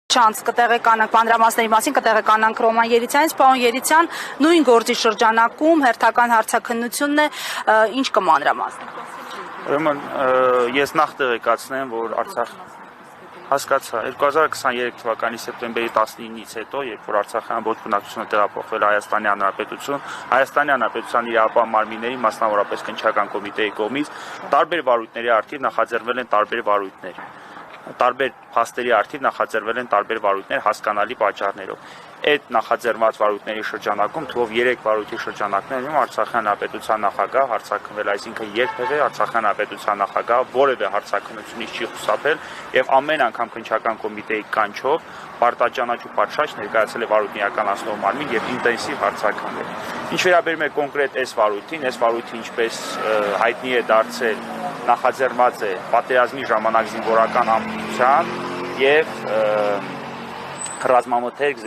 Չանց կտեղեկանանք մանրամասների մասին կտեղեկանանք Ռոման Երիցյանից, պարոն Երիցյան, նույն գործի շրջանակում հերթական հարցաքննությունն է, ինչ կմանրամասնեք։ Ուրեմն ես նախ տեղեկացնեմ, որ Արցախ հասկացա 2023 թվականի սեպտեմբերի 19-ից հետո, երբ որ Արցախի ամբողջ բնակչությունը տեղափոխվել Հայաստանի Հանրապետություն, Հայաստանի Հանրապետության իրավապահ մարմինների, մասնավորապես քննչական կոմիտեի կողմից տարբեր վարույթների առթիվ նախաձեռնվել են տարբեր վարույթներ։ Տարբեր փաստերի առթիվ նախաձեռնվել են տարբեր վարույթներ հասկանալի պատճառներով։ Այդ նախաձեռնված վարույթների շրջանակում թվով 3 վարույթի շրջանակներում Արցախի Հանրապետության նախագահ հարցաքննվել, այսինքն երբևէ Արցախի Հանրապետության նախագահ որևէ հարցաքննությունից չի խուսափել եւ ամեն անգամ քննչական կոմիտեի կանչով պարտաճանաչ ու պատշաճ ներկայացել է վարույթի իրականացնող մարմին եւ ինտենսիվ հարցաքննվել։ Ինչ վերաբերում է կոնկրետ այս վարույթը ինչպես հայտնի է դարձել նախաձեռնված է պատերազմի ժամանակ զինվորական ամբողջության եւ ռազմամթերք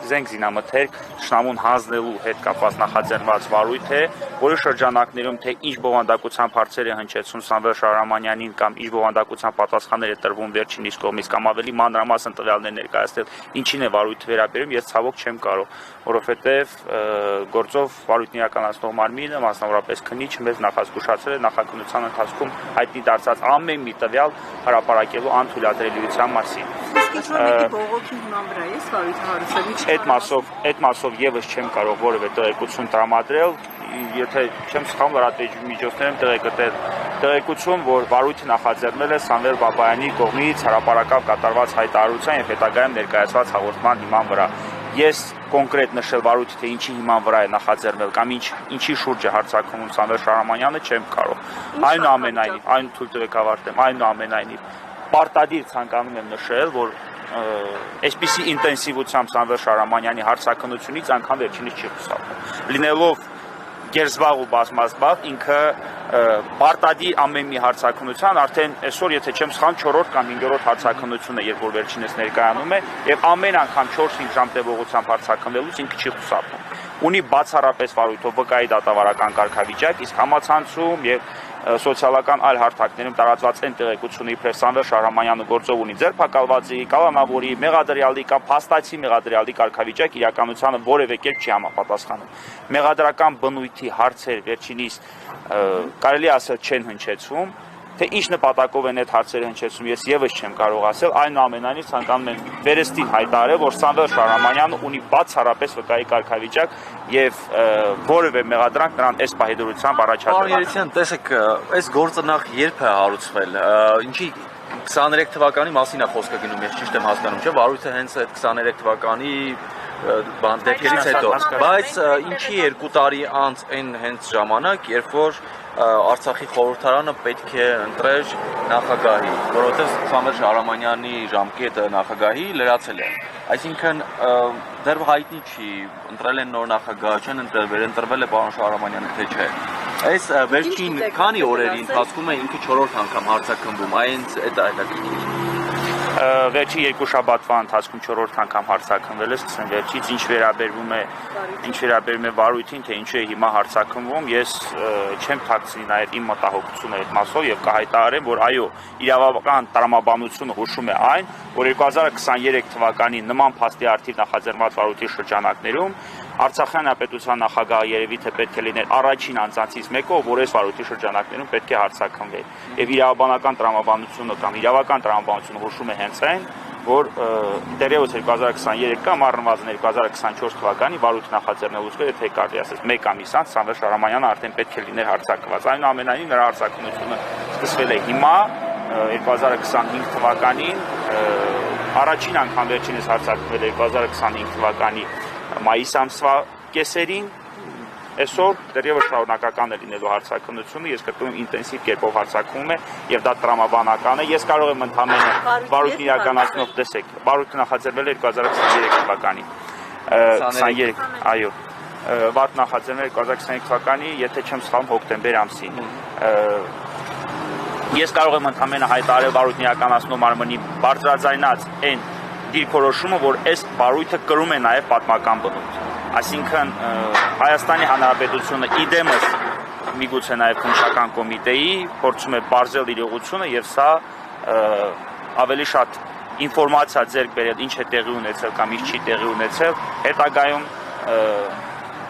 զենք զինամթերք շնամուն հանձնելու հետ կապված նախաձեռնված վարույթ է, որի շրջանակներում թե ինչ բովանդակությամբ հարցեր է հնչեցնում Սամվել Շահրամանյանին կամ ինչ բովանդակությամբ պատասխաններ է տրվում վերջինիս կողմից կամ ավելի մանրամասն տվյալներ ներկայացնել, ինչին է վարույթը վերաբերում, ես ցավոք չեմ կարող, որովհետեւ գործով վարույթն իրականացնող մարմինը, մասնավորապես քննիչը մեզ նախազգուշացրել է նախաքննության ընթացքում հայտնի դարձած ամեն մի տվյալ հրապարակելու անթույլատրելիության մասին։ Այդ մասով եւս չեմ կարող որևէ տեղեկություն տրամադրել, եթե չեմ սխալվում լրատվամիջոցներում տեղեկատել տեղեկություն, որ վարույթը նախաձեռնել է Սամվել Բաբայանի կողմից հրապարակավ կատարված հայտարարության եւ հետագայում ներկայացված հաղորդման հիման վրա։ Ես կոնկրետ նշել վարույթը թե ինչի հիման վրա է նախաձեռնել կամ ինչի շուրջ է հարցաքննում Սամվել Շահրամանյանը չեմ կարող։ Այնուամենայնիվ, թույլ տվեք ավարտեմ, այնուամենայնիվ պարտադիր ցանկանում եմ նշել, որ այսպիսի ինտենսիվությամբ Սամվել Շահրամանյանի հարցաքննությունից անգամ վերջինս չի խուսափում։ Լինելով գերզբաղ ու բազմազբաղ ինքը պարտադիր ամեն մի հարցաքննության արդեն այսօր եթե չեմ սխալվում 4-րդ կամ 5-րդ հարցաքննությունը երբ որ վերջինս ներկայանում է եւ ամեն անգամ 4-5 ժամ տևողությամբ հարցաքննելուց ինքը չի խուսափում։ Ունի բացառապես վարույթով վկայի դատավարական կարգավիճակ, իսկ համացանցում եւ սոցիալական այլ հարթակներում տարածված այն տեղեկությունը իբրև Սամվել Շահրամանյանը գործով ունի ձերբակալվածի, կալանավորի, մեղադրյալի կամ փաստացի մեղադրյալի կարգավիճակ իրականությանը որևէ կերպ չի համապատասխանում։ Մեղադրական բնույթի հարցեր վերջինիս կարելի ասել չեն հնչեցում, թե ինչ նպատակով են այդ հարցերը հնչեցում, ես եւս չեմ կարող ասել, այնուամենայնիվ ցանկանում եմ վերստին հայտարարել, որ Սամվել Շահրամանյանը ունի բացառապես վկայի կարգավիճակ եւ որևէ մեղադրանք նրան այս պահեդրությամբ առաջադրել։ Պարոն Երիցյան, տեսեք, այս գործը նախ երբ է հարուցվել, ինչի 23 թվականի մասին է խոսքը գնում, ես ճիշտ եմ հասկանում, չէ՞, վարույթը հենց այդ 23 թվականի դեպքերից հետո, բայց ինչի 2 տարի անց այն հենց ժամանակ, երբ որ Արցախի խորհրդարանը պետք է ընտրեր նախագահի, որովհետև Սամվել Շահրամանյանի ժամկետը նախագահի լրացել է։ Այսինքն դեռ հայտնի չի, ընտրել են նոր նախագահ, չեն ընտրվել, վերընտրվել է պարոն Շահրամանյանը թե չէ։ Այս վերջին քանի օրերի ընթացքում է ինքը 4-րդ անգամ հարցաքննվում, այնց այդ հետաքրքիր։ Վերջի 2 շաբաթվա ընթացքում 4-րդ անգամ հարցաքննվել է, սկսեմ վերջից, ինչ վերաբերում է վարույթին, թե ինչու է հիմա հարցաքննվում, ես չեմ թաքցնի նաև իմ մտահոգությունը այդ մասով եւ կհայտարարեմ, որ այո, իրավական տրամաբանությունը հուշում է այն, որ 2023 թվականի նման փաստի առթիվ նախաձեռնված վարույթի շրջանակներում Արցախի Հանրապետության նախագահը երևի թե պետք է լիներ առաջին անձանցից մեկը, որ այս վարույթի շրջանակներում պետք է հարցաքննվեր։ Եվ իրավաբանական տրամաբանությունը կամ իրավական տրամաբանությունը հուշում է հենց այն, որ դեռևս 2023 կամ առնվազն 2024 թվականի վարույթ նախաձեռնելուց հետո եթե կարելի ասել 1 ամիս անց Սամվել Շահրամանյանը արդեն պետք է լիներ հարցակված։ Այնուամենայնիվ նրա հարցաքննությունը սկսվել է հիմա 2025 թվականին, առաջին անգամ վերջինս հարցակվել է 2025 թվականի մայիս ամսվա կեսերին, այսօր դեռևս շարունակական է լինելու հարցաքննությունը, ես կրկնում եմ ինտենսիվ կերպով հարցաքննում է եւ դա տրամաբանական է, ես կարող եմ ընդհանրապես վարույթն իրականացնող տեսեք, վարույթը նախաձեռնել է 2023 թվականի 23, այո, վարույթ նախաձեռնել 2023 թվականի, եթե չեմ սխալվում հոկտեմբեր ամսին։ Ես կարող եմ ընդհանրապես հայտարարել վարույթն իրականացնող մարմնի բարձրաձայնած այն դիրքորոշումը, որ այս վարույթը կրում է նաև պատմական բնույթ։ Այսինքն Հայաստանի Հանրապետությունը իդեմս միգուցե նաև քննչական կոմիտեի փորձում է բարձել իրողությունը եւ սա ավելի շատ ինֆորմացիա ձեռք բերել, ինչ է տեղի ունեցել կամ ինչ չի տեղի ունեցել, հետագայում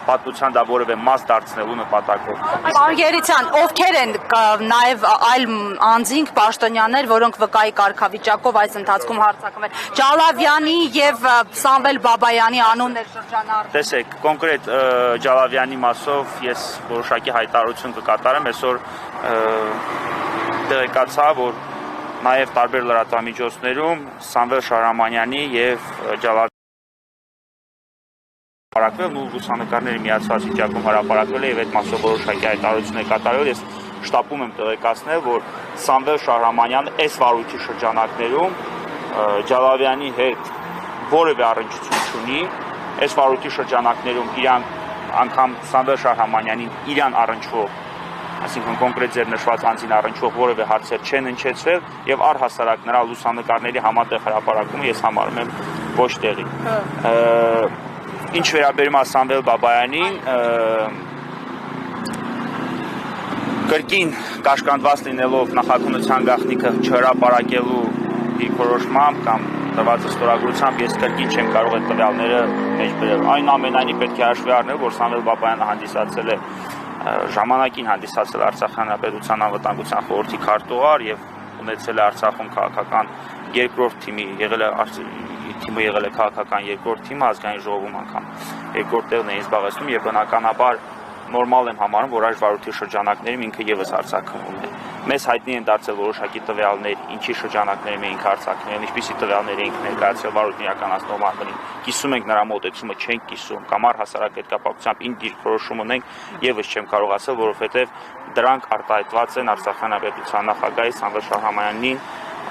պատմության դա որևէ մաս դարձնելու նպատակով։ Պարոն Երիցյան, ովքեր են նաև այլ անձինք, պաշտոնյաներ, որոնք վկայի կարգավիճակով այս ընթացքում հարձակվել։ Ջալավյանի եւ Սամվել Բաբայանի անուններ շրջանառվում։ Տեսեք, կոնկրետ Ջալավյանի մասով ես որոշակի հայտարարություն կկատարեմ, այսօր տեղեկացա, որ նաև տարբեր լրատվամիջոցներում Սամվել Շահրամանյանի եւ Ջալավյանի հրապարակվել ու լուսանկարների միացված վիճակում հրապարակվել է եւ այդ մասով որոշակի հայտարարություն է կատարվել։ Ես շտապում եմ տեղեկացնել, որ Սամվել Շահրամանյանը այս վարույթի շրջանակներում Ջալավյանի հետ որևէ առնչություն չունի։ Այս վարույթի շրջանակներում իրան անգամ Սամվել Շահրամանյանին իրան առնչվող, այսինքն կոնկրետ ձեր նշված անձին առնչվող որևէ հարցեր չեն հնչեցվել եւ առհասարակ նրա լուսանկարների համատեղ հրապարակումը ես համարում եմ ոչ տեղի։ Ինչ վերաբերում է Սամվել Բաբայանին, կրկին կաշկանդված լինելով նախաքննության գաղտնիքը չհրապարակելու դիրքորոշմամբ կամ տված ստորագրությամբ ես կրկին չեմ կարող այդ տվյալները մեջ բերել։ Այնուամենայնիվ պետք է հաշվի առնել, որ Սամվել Բաբայանը հանդիսացել է ժամանակին հանդիսացել Արցախի Հանրապետության անվտանգության խորհրդի քարտուղար եւ ունեցել է Արցախում քաղաքական երկրորդ թիմի, եղել է քաղաքական երկրորդ թիմը, ազգային ժողովում անգամ երկրորդ տեղն էին զբաղեցնում եւ բնականաբար նորմալ եմ համարում, որ այս վարույթի շրջանակներում ինքը եւս արձակվում է։ Մեզ հայտնի են դարձել որոշակի տվյալներ, ինչի շրջանակներում էինք արձակվում, ինչպիսի տվյալներ էինք ներկայացրել վարույթն իրականացնող անդամին։ Կիսում ենք նրա մոտեցումը, չենք կիսում, կամ առհասարակ այդ կապակցությամբ ինչ դիրքորոշում ունենք, եւս չեմ կարող ասել, որովհետեւ դրանք արտահայտված են Արցախի Հանրապետության նախագահի Սամվել Շահրամանյանի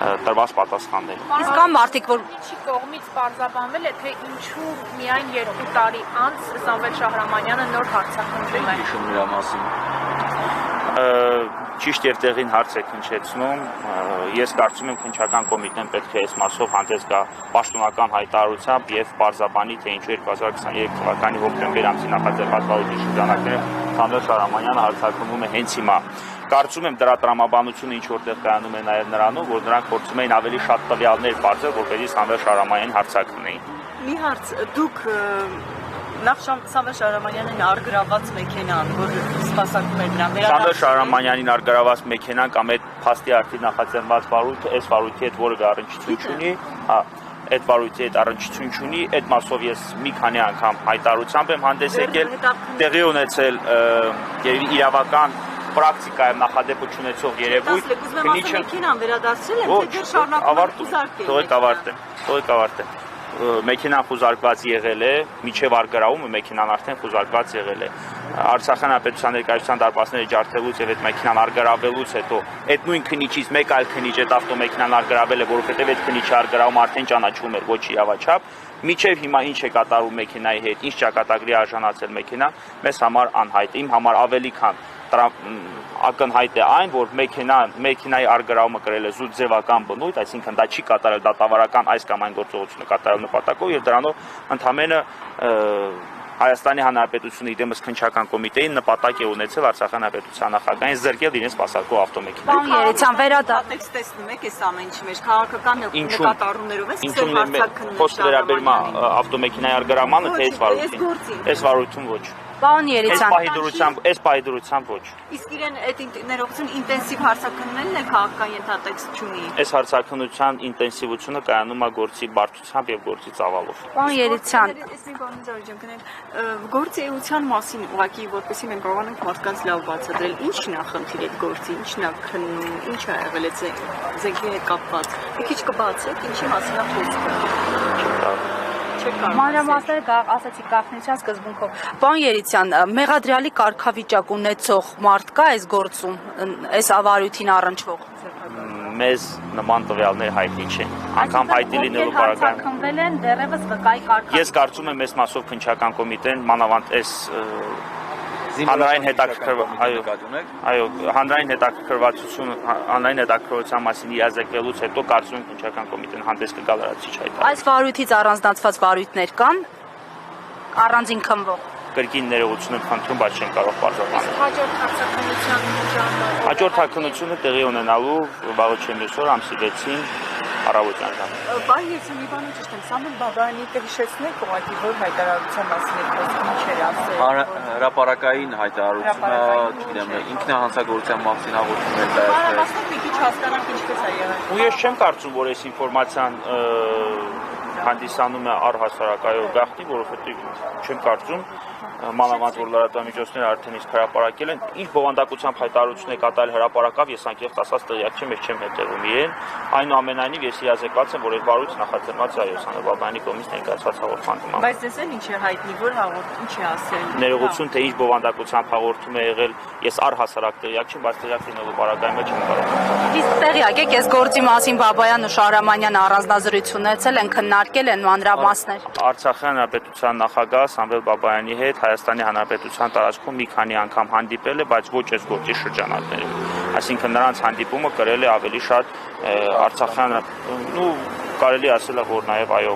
տրված պատասխանները։ Իսկ կան մարդիկ, որ ինչի կողմից պարզաբանվել է, թե ինչու միայն 2 տարի անց Սամվել Շահրամանյանը նոր հարցաքննվում է։ Հիշում նրա մասին։ Ճիշտ եւ տեղին հարց եք հնչեցնում։ Ես կարծում եմ քննչական կոմիտեն պետք է այս մասով հանդես գա պաշտոնական հայտարարությամբ եւ պարզաբանի, թե ինչու 2023 թվականի հոկտեմբեր ամսի նախաձեռնված վարույթի շրջանակներում Սամվել Շահրամանյանը հարցաքննվում է հենց հիմա։ Կարծում եմ դրա տրամաբանությունը ինչ որտեղ կայանում է նաեւ նրանով, որ նրանք փորձում էին ավելի շատ տվյալներ բարձել, որպեսզի Սամվել Շահրամանյանին հարցաքննեին։ Մի հարց, դուք նախ Սամվել Շահրամանյանին արգրաված մեքենան, որ սպասարկում էր նրան, Սամվել Շահրամանյանին արգրաված մեքենան կամ այդ փաստի արդի նախաձեռնված վարույթը այս վարույթի հետ որևէ առնչություն չունի, այդ վարույթի հետ առնչություն չունի, այդ մասով ես մի քանի անգամ հայտարարությամբ եմ հանդես եկել, տեղի ունեցել իրավական պրակտիկայում նախադեպ ունեցող երևույթ, քննիչը մեքենան վերադարձրել են, թե դեռ շարունակում Թողեք ավարտեմ։ Մեքենան խուզարկված եղել է, միջև արգրավումը մեքենան արդեն խուզարկված եղել է։ Արցախի Հանրապետության ներկայացության դարպասները ջարդելուց եւ այդ մեքենան արգրավելուց հետո այդ նույն քննիչից մեկ այլ քննիչ այդ ավտոմեքենան արգրավել է, որովհետեւ այդ քննիչի արգրավումը արդեն ճանաչվում էր ոչ իրավաչափ։ Միջև հիմա ինչ է կատարվում մեքենայի հետ, ինչ ճակատագրի արժանացել մեքենան, մեզ համար անհայտ է, իմ համար ավելի քան ակնհայտ է այն, որ մեքենայի արգրավումը կրել է զուտ ձևական բնույթ, այսինքն դա չի կատարել դատավարական այս կամ այն գործողությունը կատարել նպատակով եւ դրանով ընդհանրապես Հայաստանի Հանրապետությունը իդեմս քննչական կոմիտեին նպատակ է ունեցել Արցախի Հանրապետության նախագահին զրկել իրենց սպասարկող ավտոմեքենա։ Պարոն Երիցյան, տեքստ տեսնում եք այս ամեն ինչի մեջ, քաղաքական նկատառումներով է սկսել հարցաքննել։ Խոսքը վերաբերում է ավտոմեքենայի արգրավմանը, թե այս վարույթում ոչ։ Պարոն Երիցյան, այս պայդրությամբ ոչ։ Իսկ իրեն այդ ներողություն ինտենսիվ հարցաքննելն է քաղաքական ենթատեքստ չունի։ Այս հարցաքննության ինտենսիվությունը կայանում է գործի բարդությամբ եւ գործի ծավալով։ Պարոն Երիցյան, ես մի բան զորություն կնեմ, գործի էության մասին ուղղակի որպեսզի մենք կարողանանք մարդկանց լավ բացատրել, ինչն է խնդիրը այդ գործի, ինչն է քննում, ինչ է եղել այդ զենքի հետ կապված։ Մի քիչ կբացեք, ինչի մասին է խոսքը։ Մանրամասները ասացի գաղտնիության սկզբունքով։ Պարոն Երիցյան, մեղադրյալի կարգավիճակ ունեցող մարդ կա այս գործում, այս ավարույթին առնչվող։ Մեզ նման տվյալներ հայտնի չեն։ Անգամ հայտնի լինելու բaragայում քննվել են դեռևս վկայի կարգավիճակ։ Ես կարծում եմ այս մասով քննչական կոմիտեն մանավանդ այս հանրային հետաքրքրության մասին իրազեկվելուց հետո կարծում եմ քննչական կոմիտեն հանդես կգա լրացուցիչ հայտարարությամբ։ Այս վարույթից առանձնացված վարույթներ կան առանձին քննվող։ Կրկին ներողություն եմ խնդրում, բայց չեմ կարող պարզաբանել։ Հաջորդ հարցաքննության Հաջորդ հարցաքննությունը տեղի ունենալու վաղուց ամսի 6-ին առավոտյան ժամը։ Պարոն Եսիմի բանը ճիշտ եմ, Սամվել Բաբայանի կհիշեցնեք ուղղակի որ հայտարարության մասին եք խոսում, ինչ էր ասել։ Հրապարակային հայտարարությունը, չգիտեմ, ինքնահանցագործության մասին հաղորդում էր դա։ Բարամասնիկ մի քիչ հասկանանք ինչպես է եղել։ Ու ես չեմ կարծում, որ այս ինֆորմացիան հանդիսանում է առհասարակայով գաղտնի, որովհետև չեմ կարծում մանավանդ որ լրատվամիջոցները արդեն իսկ հրապարակել են, ինչ բովանդակությամբ հայտարարություն է կատարել հրապարակավ, ես անկեղծ ասած տեղյակ չեմ, ես չեմ հետևում իրեն, այնուամենայնիվ ես իրազեկված եմ, որ այս վարույթ նախաձեռնված է Սամվել Բաբայանի կողմից ներկայացված հաղորդման։ Բայց դες էլ ինչ է հայտնի, որ ինչ է ասել։ Ներողություն, թե ինչ բովանդակությամբ հաղորդում է եղել, ես առհասարակ տեղյակ չեմ, բայց տեղյակ լինելու պարագայում չեմ կարող։ Իսկ տեղյակ եք, այս գործի մասին Բաբայանն ու Շահրամանյանը առանձնազրույց ունեցել են, քննարկել են մանրամասներ։ Արցախի հանրապետության նախագահ Սամվել Բաբայանի հետ Հայաստանի Հանրապետության տարածքում մի քանի անգամ հանդիպել է, բայց ոչ այս գործի շրջանակներում։ Այսինքն նրանց հանդիպումը կրել է ավելի շատ Արցախի կարելի ասել է, որ նաև այո,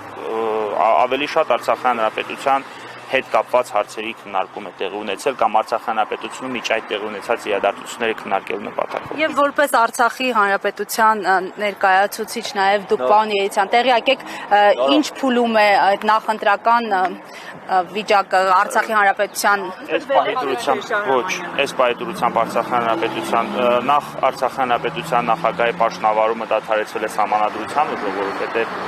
ավելի շատ Արցախի Հանրապետության հետ կապված հարցերի քննարկում է տեղի ունեցել կամ Արցախի հանրապետությունում միջ այդ տեղի ունեցած իրադարձությունները քննարկելու նպատակով։ Եվ որպես Արցախի հանրապետության ներկայացուցիչ նաև դուք պարոն Երիցյան տեղյակ եք ինչ փուլում է այդ նախընտրական վիճակը Արցախի հանրապետության այս պայդրությամբ Արցախի հանրապետության նախ Արցախի հանրապետության նախագահի պաշտոնավարումը դադարեցվել է սահմանադրության ուժով, որովհետև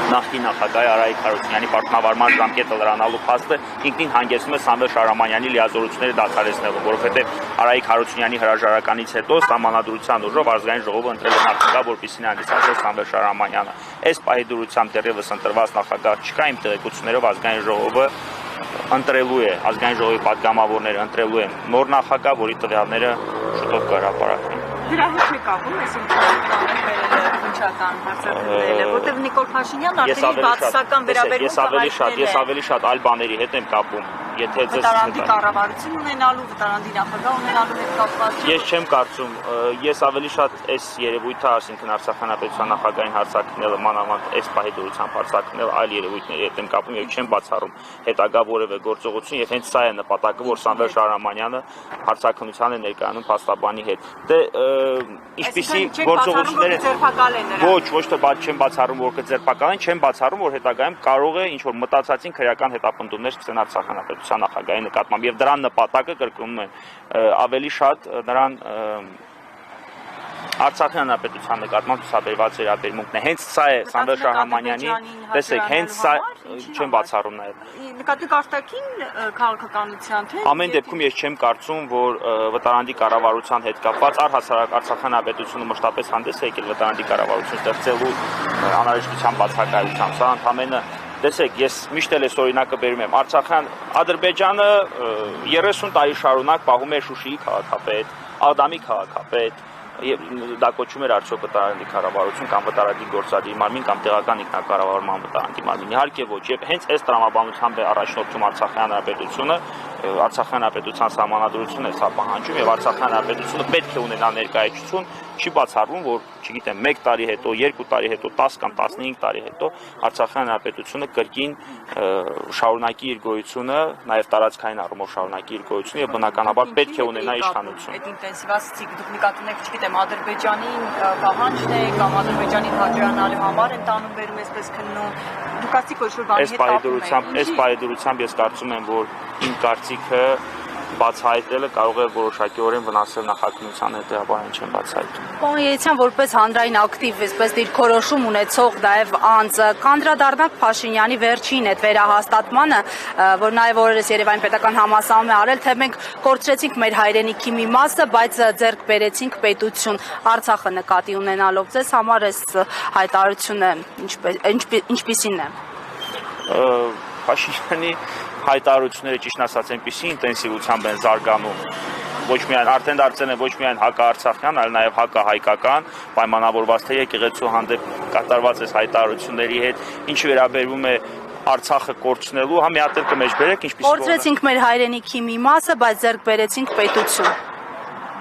նախկին նախագահ Արայիկ Հարությունյանի պաշտոնավարման ժամկետը լրանալու փաստը ինքնին հանգեցնում է Սամվել Շահրամանյանի լիազորությունները դադարեցնելու, որովհետև Արայիկ Հարությունյանի հրաժարականից հետո սահմանադրության ուժով ազգային ժողովը ընտրել է նախագահ, որպեսզի հանդիսացներ Սամվել Շահրամանյանը։ Այս պահի դրությամբ դեռևս ընտրված նախագահ չկա, իմ տեղեկություններով ազգային ժողովը ընտրելու է, ազգային ժողովի պատգամավորները ընտրելու են նոր նախագահ, որի տվյալները շուտով կհրապարակվեն։ Դրա հետ չի կապում, այսինքն որտեղ Նիկոլ Փաշինյանն արդեն բացասական վերաբերվում Ես ավելի շատ այլ բաների հետ եմ կապում, եթե ձեզ վտարանդի կառավարություն ունենալու, վտարանդի նախագահ ունենալու հետ կապված։ Ես չեմ կարծում, ես ավելի շատ այս երևույթը, այսինքն Արցախի հանրապետության նախագահային հարցակնելը, մանավանդ այս պահի դրությամբ հարցակնել այլ երևույթների հետ եմ կապում եւ չեմ բացառում հետագա որևէ գործողություն եւ հենց սա է նպատակը, որ Սամվել Շահրամանյանը հարցակնության է ներկայանում փաստաբանի հետ։ Դե ինչպիսի գործողություններ ոչ թե չեմ բացառում, որ կձերբակալեն, չեմ բացառում, որ հետագայում կարող է ինչ որ մտածածին քրեական հետապնդումներ սկսեն Արցախի հանրապետության նախագահի նկատմամբ եւ դրան նպատակը կրկնում եմ ավելի շատ նրան Արցախի հանրապետության նկատմամբ ցուցաբերված վերաբերմունքն է։ Հենց սա է Սամվել Շահրամանյանի, տեսեք, հենց սա չեմ բացառում նաև։ Նկատի արտաքին քաղաքականության թե ամեն դեպքում ես չեմ կարծում, որ վտարանդի կառավարության հետ կապված առհասարակ Արցախի հանրապետությունը մշտապես հանդես է եկել վտարանդի կառավարություն ստեղծելու անհրաժեշտության բացակայությամբ։ Սա ընդհանրապես տեսեք, ես միշտ էլ այս օրինակը բերում եմ։ Արցախյան Ադրբեջանը 30 տարի շարունակ պահում է Շուշիի քաղաքապետ, Աղդամի քաղաքապետ, դա կոչվում էր արդյոք վտարանդի կառավարություն կամ վտարանդի գործադիր մարմին կամ տեղական ինքնակառավարման վտարանդի մարմին։ Իհարկե ոչ, եւ հենց այս տրամաբանությամբ է առաջնորդում Արցախի հանրապետությունը, Արցախի հանրապետության սահմանադրությունը սա պահանջում եւ Արցախի հանրապետությունը պետք է ունենա ներկայացություն, չի բացառվում, որ չգիտեմ 1 տարի հետո, 2 տարի հետո, 10 կամ 15 տարի հետո Արցախի հանրապետությունը կրկին շարունակի իր գոյությունը, նաեւ տարածքային առումով շարունակի իր գոյությունը եւ բնականաբար պետք է ունենա իշխանություն։ Այդ ինտենսիվացիա դուք նկատում եք, չգիտեմ, Ադրբեջանին պահանջն է կամ Ադրբեջանին հաջողանալու համար են տանում բերում այսպես քննում։ Դուք ասիք որ բանի հետ կապում եք։ Այս պայդրությամբ ես կարծում եմ, որ իմ կարծիքը բացահայտելը կարող է որոշակիորեն վնասել նախաքննության հետեւաբար չեմ բացահայտում։ Պարոն Երիցյան, որպես հանրային ակտիվ, այսպես դիրքորոշում ունեցող նաև անձ, կանդրադառնանք Փաշինյանի վերջին այդ վերահաստատմանը, որ նաև օրերս Երևանի պետական համալսարանում է արել, թե մենք կորցրեցինք մեր հայրենիքի մի մասը, բայց ձեռք բերեցինք պետություն, Արցախը նկատի ունենալով։ Ձեզ համար այս հայտարարությունը ինչպիսին է։ Փաշինյանի հայտարարությունները ճիշտ ասած այնպիսի ինտենսիվությամբ են զարգանում, ոչ միայն արդեն դարձել են ոչ միայն հակաարցախյան, այլ նաև հակահայկական, պայմանավորված թե եկեղեցու հանդեպ կատարված այս հայտարարությունների հետ, ինչը վերաբերվում է Արցախը կորցնելու, հա մի հատ էլ կմեջբերեք, ինչպիսի կորցրեցինք մեր հայրենիքի մի մասը, բայց ձեռք բերեցինք պետություն։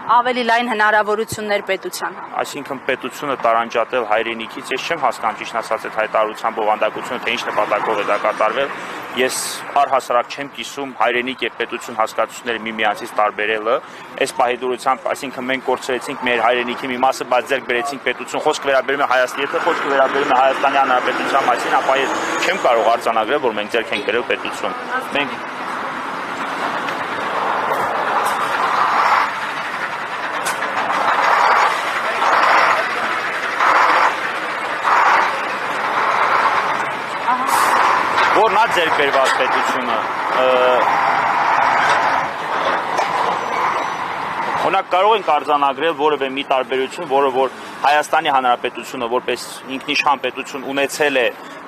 ավելի լայն հնարավորություններ պետության։ Այսինքն պետությունը տարանջատել հայրենիքից, ես չեմ հասկանում ճիշտ ասած այդ հայտարարության բովանդակությունը, թե ինչ նպատակով է դա կատարվել։ Ես առհասարակ չեմ կիսում հայրենիք եւ պետություն հասկացությունները միմյանցից տարբերելը։ Այս պահեդուրությամբ, այսինքն մենք կորցրեցինք մեր հայրենիքի մի մասը, բայց ձեռք բերեցինք պետություն։ Խոսքը վերաբերում է Հայաստանի, եթե խոսքը վերաբերում է Հայաստանի Հանրապետության մասին, ապա ես չեմ կարող արձանագրել, որ մենք ձեռք ենք բերել պետություն։ Մենք որ նա ձեռք բերված պետությունը Օրինակ կարող ենք արձանագրել որևէ մի տարբերություն, որը որ Հայաստանի Հանրապետությունը որպես ինքնիշխան պետություն ունեցել է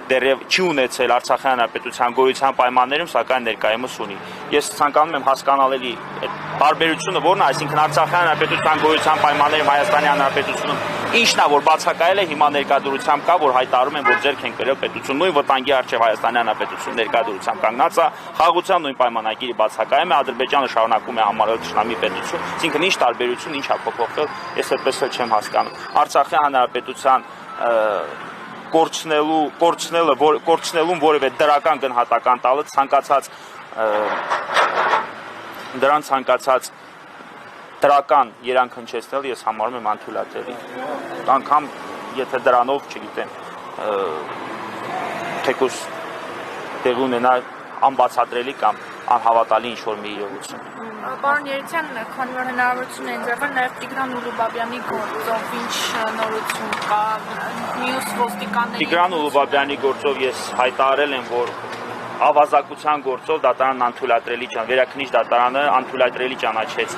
դեռև չի ունեցել Արցախի Հանրապետության գոյության պայմաններում, սակայն ներկայումս ունի։ Ես ցանկանում եմ հասկանալ էլի այդ տարբերությունը որն է, այսինքն Արցախի Հանրապետության գոյության պայմաններում Հայաստանի Հանրապետությունում ինչն է, որ բացակայել է, հիմա ներկայությամբ կա, որ հայտարարում են, որ ձեռք են բերել պետություն, նույն վտանգի առջև Հայաստանի Հանրապետությունը ներկայությամբ կանգնած է, խաղաղության նույն պայմանագիրը բացակայում է, Ադրբեջանը շարունակում է համարել թշնամի պետություն, այսինքն ինչ տարբերություն, ինչ է փոփոխվել, ես այդպես էլ չեմ հասկանում։ Արցախի Հանրապետության կորցնելուն որևէ դրական գնահատական տալը դրան ցանկացած դրական երանգ հնչեցնել ես համարում եմ անթույլատրելի։ Անգամ եթե դրանով, չգիտեմ, թեկուզ տեղի ունենա անբացատրելի կամ անհավատալի ինչ-որ մի իրողություն։ Պարոն Երիցյան, քանի որ հնարավորություն է ընձեռվել նաև Տիգրան Ուլուբաբյանի գործով ինչ նորություն կա, մյուս ոստիկանների Տիգրան Ուլուբաբյանի գործով ես հայտարարել եմ, որ ավազակության գործով դատարանն անթույլատրելի վերաքննիչ դատարանը անթույլատրելի ճանաչեց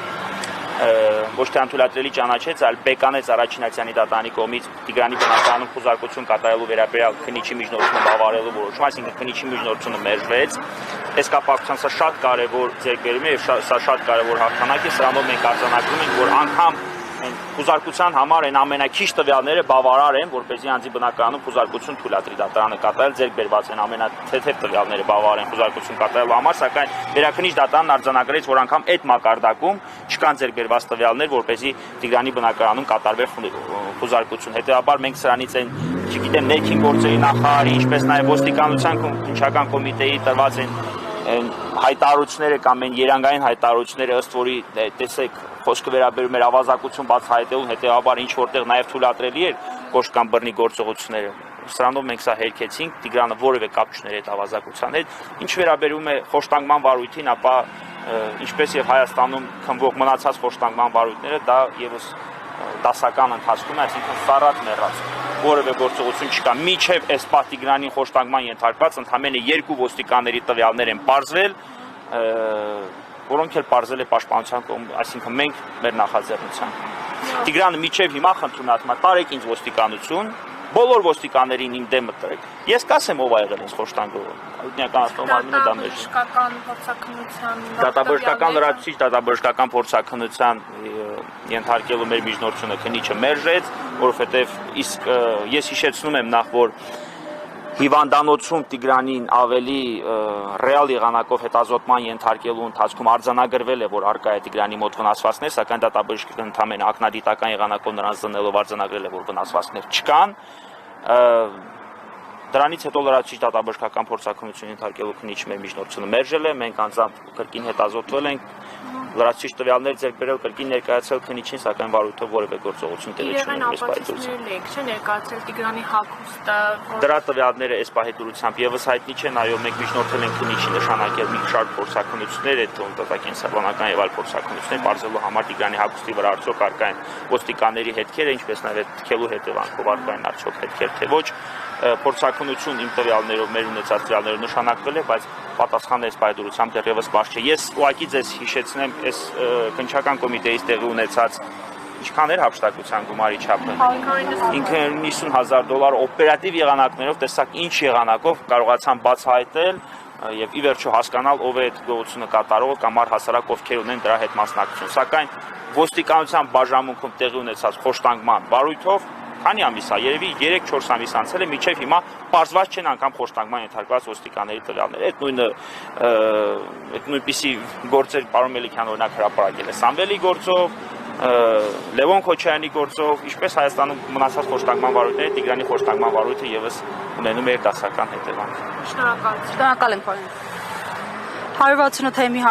ոչ թե անթույլատրելի ճանաչեց, այլ բեկանեց Առաջինացյանի դատարանի կողմից Տիգրանի բնակարանում խուզարկություն կատարելու վերաբերյալ քննիչի միջնորդությունը բավարարելու որոշում, այսինքն քննիչի միջնորդությունը մերժվեց։ Այս կապակցությամբ սա շատ կարևոր ձեռքբերում է եւ սա շատ կարևոր հաղթանակ է, սրանով մենք արձանագրում ենք, որ անգամ խուզարկության համար այն ամենաքիչ տվյալները բավարար են, որպեսզի անձի բնակարանում խուզարկություն թույլատրի դատարանը կատարել, ձեռք բերված են ամենաթեթև տվյալները բավարար են խուզարկություն կատարելու համար, սակայն վերաքննիչ դատարանն արձանագրեց, որ անգամ այդ մակարդակում չկան ձեռք բերված տվյալներ, որպեսզի Տիգրանի բնակարանում կատարվեր խուզարկություն։ Հետևաբար մենք սրանից այն, չգիտեմ, ներքին գործերի նախարարի, ինչպես նաև ոստիկանության քննչական կոմիտեի տրված են հայտարարությունները կամ այն երանգային հայտարարությունները, ըստ որի տեսեք խոսքը վերաբերում էր ավազակություն բացահայտելուն, հետևաբար ինչ որտեղ նաև թույլատրելի էր կոշտ կամ բռնի գործողությունները։ Սրանով մենք սա հերքեցինք, Տիգրանը որևէ կապ չուներ այդ ավազակության հետ։ Ինչ վերաբերում է խոշտանգման վարույթին, ապա ինչպես եւ Հայաստանում քննվող մնացած խոշտանգման վարույթները, դա եւս դասական ընթացքում է, այսինքն սառած մեռած որևէ գործողություն չկա։ Միջև այս Տիգրանին խոշտանգման ենթարկված ընդամենը 2 ոստիկանների տվյալներ են պարզվել, որոնք էլ պարզել է պաշտպանության կողմից, այսինքն մենք մեր նախաձեռնությամբ։ Տիգրանը միջև հիմա խնդրում է, տարեք ինձ ոստիկանություն, բոլոր ոստիկաններին իմ դեմը տրեք։ Ես կասեմ ով ա եղել այս խոշտանգողը։ Ինքնական автомобилը դա մեր դատաբժշկական լրացուցիչ դատաբժշկական փորձաքննության ենթարկելու մեր միջնորդությունը քննիչը մերժեց, որովհետև իսկ ես հիշեցնում եմ նախ որ հիվանդանոցում Տիգրանին ավելի ռեալ եղանակով հետազոտման ենթարկելու ընթացքում արձանագրվել է, որ արկա է Տիգրանի մոտ վնասվածքներ, սակայն դատաբժշկական ընդամենը ակնադիտական եղանակով նրանց դնելով արձանագրել է, որ վնասվածքներ չկան։ Դրանից հետո լրացուցիչ դատաբժշկական փորձաքննություն ենթարկելու քննիչ մեր միջնորդությունը մերժել է, մենք անձամբ կրկին հետազոտվել ենք, լրացուցիչ տվյալներ ձեռք բերել, կրկին ներկայացրել քննիչին, սակայն վարույթով որևէ գործողություն տեղի չունեցավ այս պայթյունությամբ։ Չէ ներկայացրել Տիգրանի հագուստը։ Դրա տվյալները այս պահեդուրությամբ եւս հայտնի չեն, այո, մենք միջնորդել ենք քննիչի նշանակել մի շարք փորձաքննություններ, այդ տնտեսական եւ այլ փորձաքննություններ, բարձելու համար Տիգրանի հագուստի վրա արդյոք արկա են ոստիկանների հետքերը, ինչպես նաեւ թքելու հետևանքով արկա են արդյոք հետքեր, թե ոչ։ Փորձաքննություն իմ տվյալներով մեր ունեցած տվյալներով նշանակվել է, բայց պատասխանը այս պայդուրությամբ դեռևս բաց չէ։ Ես ուղղակի ձեզ հիշեցնեմ այս քննչական կոմիտեից տեղի ունեցած ինչքան էր հափշտակության գումարի չափը։ $90,000 օպերատիվ եղանակներով, տեսակ ինչ եղանակով կարողացան բացահայտել եւ ի վերջո հասկանալ ով է այդ գողությունը կատարողը կամ առհասարակ ովքեր ունեն դրա հետ մասնակցություն։ Սակայն ոստիկանության բաժանմունքում տեղի ունեցած խոշտանգման վարույթով քանի ամիս է, երևի 3-4 ամիս անցել է, մինչև հիմա պարզված չեն անգամ խոշտանգման ենթարկված ոստիկանների տվյալները։ Այդ նույնպիսի գործեր պարոն Մելիքյանը օրինակ հրապարակել է Սամվելի գործով, Լևոն Քոչարյանի գործով, ինչպես Հայաստանում մնացած խոշտանգման վարույթները, Տիգրանի խոշտանգման վարույթը եւս ունենում է դասական հետևանք։ Շնորհակալություն։ Շնորհակալ ենք, պարոն։ 168-ի մի